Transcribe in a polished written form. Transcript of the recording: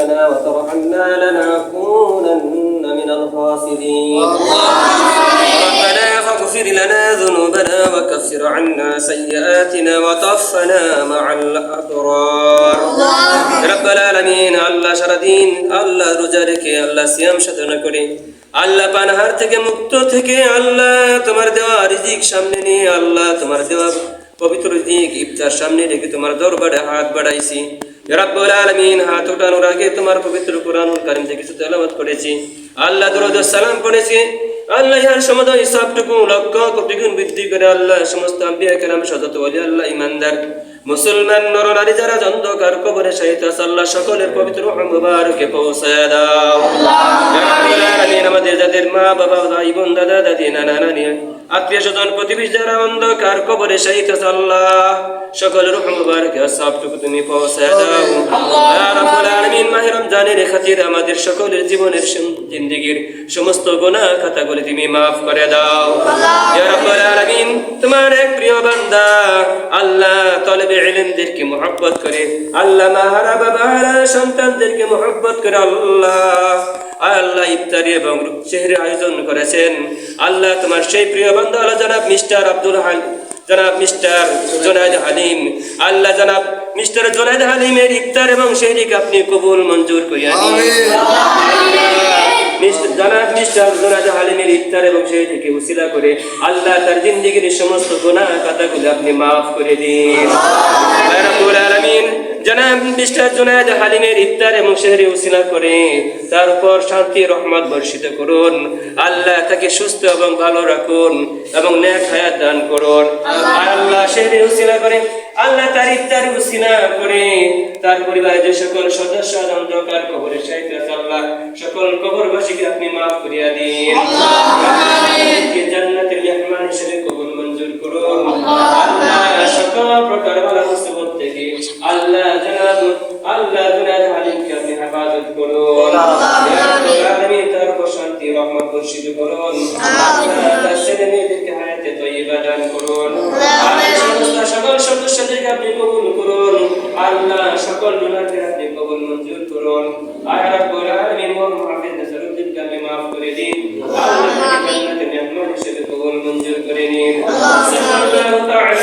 لنا وترحمنا لنكونن من الخاسرين ربنا فاغفر لنا ذنوبنا وكفر عنا سيئاتنا وتوفنا مع الأبرار رب العالمين আল্লাহ সারাদিন আল্লাহ রোজা রেখে আল্লাহ সিয়াম সাধনা করে আল্লাহ পানাহার থেকে মুক্ত থেকে আল্লাহ তোমার দেওয়া রিজিক সামনে নিয়ে আল্লাহ তোমার দেওয়া পবিত্র রিজিক ইফতার সামনে রেখে তোমার দরবারে হাত বাড়াইছি রব্বুল আলামিন হাত ওঠানোর আগে তোমার পবিত্র কোরআনুল কারীম থেকে কিছু তেলাওয়াত করেছি আল্লাহ দরুদ ও সালাম পড়েছি আল্লাহ ইহার সমুদয় সবটুকু লক্ষ কোটি গুণ বৃদ্ধি করে আল্লাহ সমস্ত আম্বিয়া কেরাম সাদাত ওলি আল্লাহ ইমানদার মুসলমান নরনারী যারা অন্ধকার কবরে শাহিদ আছে আল্লাহ সকলের পবিত্র রূহ মুবারকে পৌঁছায় দাও রব্বুল আলামিন আমাদের যাদের মা বাবা ভাই বোন দাদা দাদি নানা নানি আত্মীয় স্বজন প্রতিবেশী যারা অন্ধকার কবরে শাহিদ আছে আল্লাহ সকলের রূহ মুবারকে সবটুকু তুমি পৌঁছায় দাও ইয়া রব্বুল আলামিন মাহে রমজানের খাতিরে আমাদের সকলের জীবনের জিন্দেগীর সমস্ত গুনাহ খাতাগুলি তুমি maaf করে দাও ইয়া রব্বুল আলামিন তোমার এক প্রিয় বান্দা আল্লাহ তলবে ইলমদেরকে মহব্বত করে আল্লাহ মাহারা বাবারা সন্তানদেরকে মহব্বত করে আল্লাহ ইফতারি এবং সেহরির আয়োজন করেছেন আল্লাহ তোমার সেই প্রিয় বান্দা আল্লাহ জনাব মিস্টার আব্দুল হালিম জনাব মিস্টার জুনায়েদ হালিম আল্লাহ জনাব মিস্টার জুনায়েদ হালিমের ইফতার এবং সেহরিকে আপনি কবুল মঞ্জুর করিয়া দিন জনাব মিস্টার জুনায়েদ হালিমের ইফতার এবং সেহরিকে উসিলা করে আল্লাহ তার জিন্দেগীর সমস্ত গুনাহ খাতাগুলো আপনি maaf করে দিন ইয়া রাব্বুল আলামিন জনাব মিস্টার জুনায়েদ হালিমের ইফতার এবং সেহরি উসিলা করে তার উপর শান্তি রহমত বর্ষিত করুন আল্লাহ তাকে সুস্থ এবং ভালো রাখুন এবং নেক হায়াত দান করুন আল্লাহ সেহরি উসিলা করে আল্লাহ তার ইফতার উসিলা করে তার পরিবারের যে সকল সদস্য অন্ধকার কবরে শাহিদ আছে আল্লাহ সকল কবরবাসীকে আপনি maaf করিয়া দিন আল্লাহ জান্নাতুল মেহমান হিসেবে কবুল মঞ্জুর করুন আল্লাহ সকল প্রকার বালা মুসিবত থেকে আল্লাহ জনাব আল্লাহ জুনায়েদ হালিমকে আপনি হেফাজত করুন ইয়া রাব্বুল আলামিন তার উপর শান্তি রহমত বর্ষিত করুন আল্লাহ তার ছেলে মেয়েদেরকে হায়াতে তয়্যিবা দান করুন আল্লাহ সকল সদস্যদেরকে আপনি কবুল করুন আল্লাহ সকল গুনাহকে আপনি কবুল মঞ্জুর করুন ইয়া রাব্বুল আলামিন মুহাম্মদ নাসরুদ্দিনকে আপনি maaf করে দিন আল্লাহ জান্নাতুল মেহমান হিসেবে কবুল মঞ্জুর করে নিন সাল্লাল্লাহু তাআলা